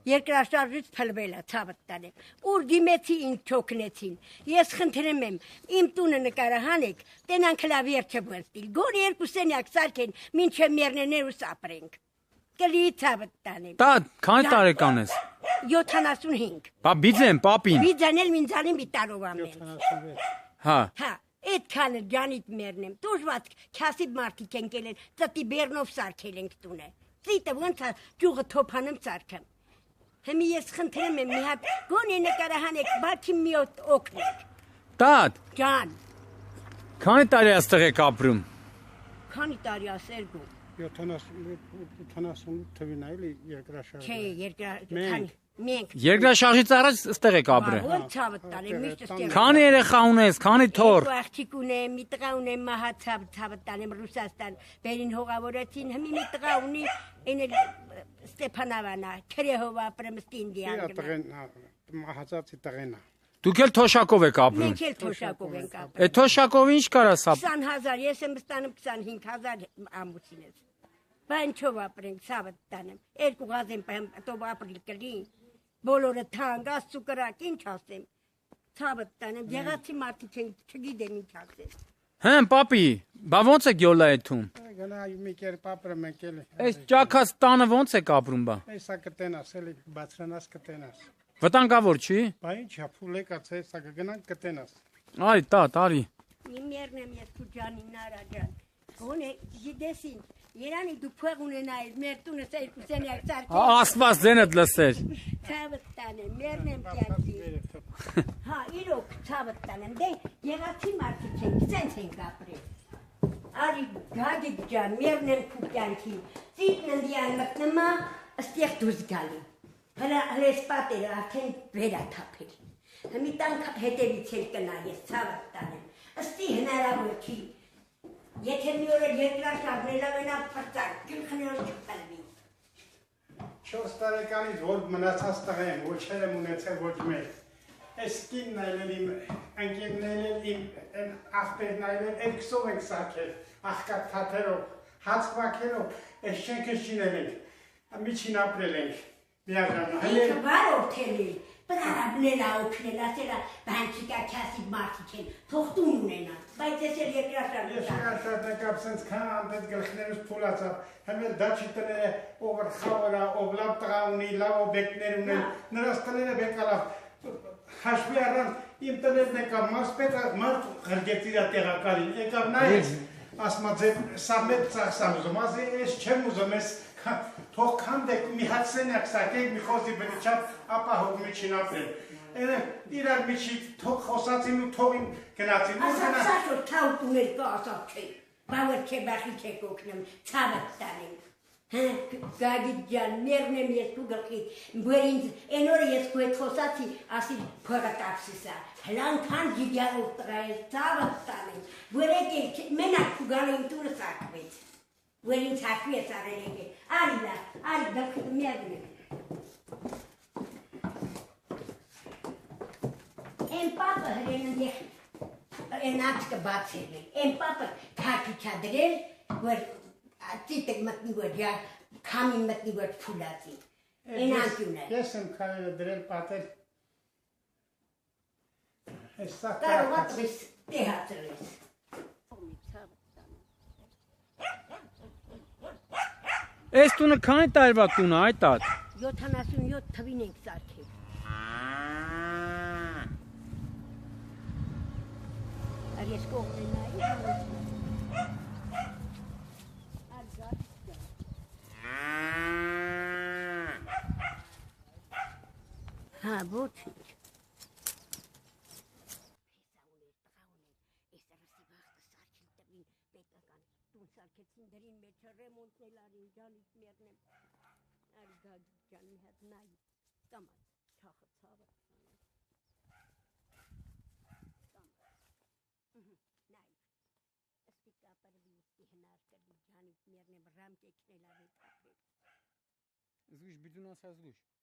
Երկրաշարժից փլվել է, ցավը տանեմ։ Ուր դիմեցի ինձ չօգնեցին։ Ես խնդրում եմ, իմ տունը նկարահանեք, տենանք լավ երջը բրտիլ։ Գոր երկու սենյակ սարքեն, մինչև մերներուս ապրենք։ Կլի ցավը տանեմ։ Դա քանի տարեկան ես։ 75։ Բա բիձեմ, պապին։ Բիձանել մինձալին բիտարով ամեն։ 76 Հա։ Հա, այդքանը ջանիտ մերնեմ։ Դժվար քասիբ մարդիկ են կելեն, ծտի բերնով սարքել ենք տունը։ Ծիտը ոնց է ճյուղը թոփանում սարքեմ։ Հիմա ես խնդրում եմ մի հատ գոնե նկարահանեք, բացի մի օգնեք։ Տատ, Ջան, քանի տարի այստեղ եք ապրում։ քանի տարի է Սերգո։ 70 թվին այլի երկրաշարժ։ Չէ, երկրաշարժ։ Մենք Երկրաշարժից առաջ այստեղ եք ապրել։ ո՞ր ցավը տալի, միշտ ստեղ։ Քանի երեխա ունես, քանի թոռ։ Աղջիկ ունեմ, մի տղա ունեմ, մահացավ, ցավը տանեմ Ռուսաստան, բերին հողավորեցին, հիմա մի տղա ունի, այն Ստեփանավանա, Քրեհովա Պրեմստինդիան։ տղեն մահացածի տղենա։ Դուք էլ թոշակով եք ապրում։ Մենք էլ թոշակով ենք ապրում։ Այդ թոշակով ինչ կարա սա։ 20000, ես եմ ստանում 25000 ամուսինս։ Բանչով ապրենք, ցավը տանեմ։ Երկու գազեմ տով ապրիլ կլի։ Բոլորը թանկ, աստծու կրակ, ինչ ասեմ։ Ցավը տանեմ, եղացի մարդիկ են, չգիտեմ ինչ ասեմ։ Հեն, պապի, բա ոնց եք յոլա այդում։ Գնա մի կերպ ապրեմ ենք էլի։ Այս ճակած տանը ոնց եք ապրում բա։ Այսա կտենաս էլի, բացրանաս կտենաս։ Վտանգավոր չի։ Բա ինչա ֆուլեկաց էսա կգնանք կտենաս։ Արի, տատ, արի։ Մերնեմ ես քու ջանի նարա ջան։ Գոնե գիտեսին, Երանի դու փող ունենայիր, մեր տունը երկու սենյակ ծարկել։ Աստված ձենդ լսեր։ Ցավը տանեմ, մերնեմ կյանքի։ Հա, իրոք ցավը տանեմ, դե եղացի մարդիկ են, սենց ենք ապրել։ Արի գագիկ ջան, մերնեմ քու կյանքի։ Ծիպն ընդիան մտնումա, ըստեղ դուրս գալի։ Հլես պատերը արդեն վերա թափել։ Հիմի տանք հետևից էլ կնայես, ցավը տանեմ։ Ըստի հնարավոր չի։ Եթե մի օր երկրաշարժ լավենա փրկակ, գլխներով չփալվի։ 4 տարեկանից որ մնացած տղա եմ, ոչ եմ ունեցել ոչ մեկ։ Այս կինն այլել իմ ընկերներն իմ աղբերն այլել երկսով ենք սարքել, աղքատ թաթերով, հաց վակերով, այս շենքը շինել ենք, միջին ապրել ենք, միաժամանակ։ Ինքը վարորդել է, բրարաբնել օգնել, ասել բանջիկա քասիբ մարդիկ են, թող տուն ունենան, բայց ես էլ երկրաշարժ։ Երկրաշարժ նկապ սենց քան անտետ գլխներս փուլացավ, հեմել դաչի տները ով խավարա, ով լավ տղա ունի, լավ օբյեկտներ ունեն, նրանց տները բեկալավ, հաշվի առան իմ տներն եկավ, մասպետ մարդ ղրգեցիր է տեղակալին, եկավ նայեց, ասմա ձեզ սա մեծ ծախսան ուզում, ասի ես չեմ ուզում, ես թող քանդեք մի հատ սենյակ սարքեք, մի խոսի բնիչավ, ապահով միջին ապրել։ Իրար միջի թող խոսացին ու թողին գնացին։ Ասաք սաշոր թաուտ ուներ կա ասաք չէ, բավր չէ բախի չեք օգնում, ցավը տանեմ։ Գագիկ ջան, մերնեմ ես քու գլխի, որ ինձ այն օրը ես քու հետ խոսացի, ասի փողը տապսիսա, հլանքան ջիգյալով տղա ես, ցավը տանեմ, որ եկել մենակ քու գալու իմ տուրը սակվեց, որ ինձ հաշվի ես արել եկել, արի գլխի մերնեմ։ Են պապը հրենն եղ, են աչկը բացել է, են պապը քակի չադրել, որ ծիտեք մտնի որ յա քամին մտնի որ փուլացի, են անկյուն է։ Ես եմ քարերը դրել պատել, ես սա Կարողատ ես տեհացր ես։ Այս տունը քանի տարվա տուն է, այդ տատ։ 77 թվին ենք սարքել։ Ես կողմն նայի, հա, ոչինչ։ Սարքեցին դրին մեջ ռեմոնտել արին, ջանից մերնեմ, արի գագիկ ջան մի հատ նայի, կամած, չախը ցավը, նայի, ըստի կապարվի, ըստի հնար կրվի, ջանից մերնեմ, ռամ կեքնել արի կապել։ Զգույշ, բիդուն ասա զգույշ։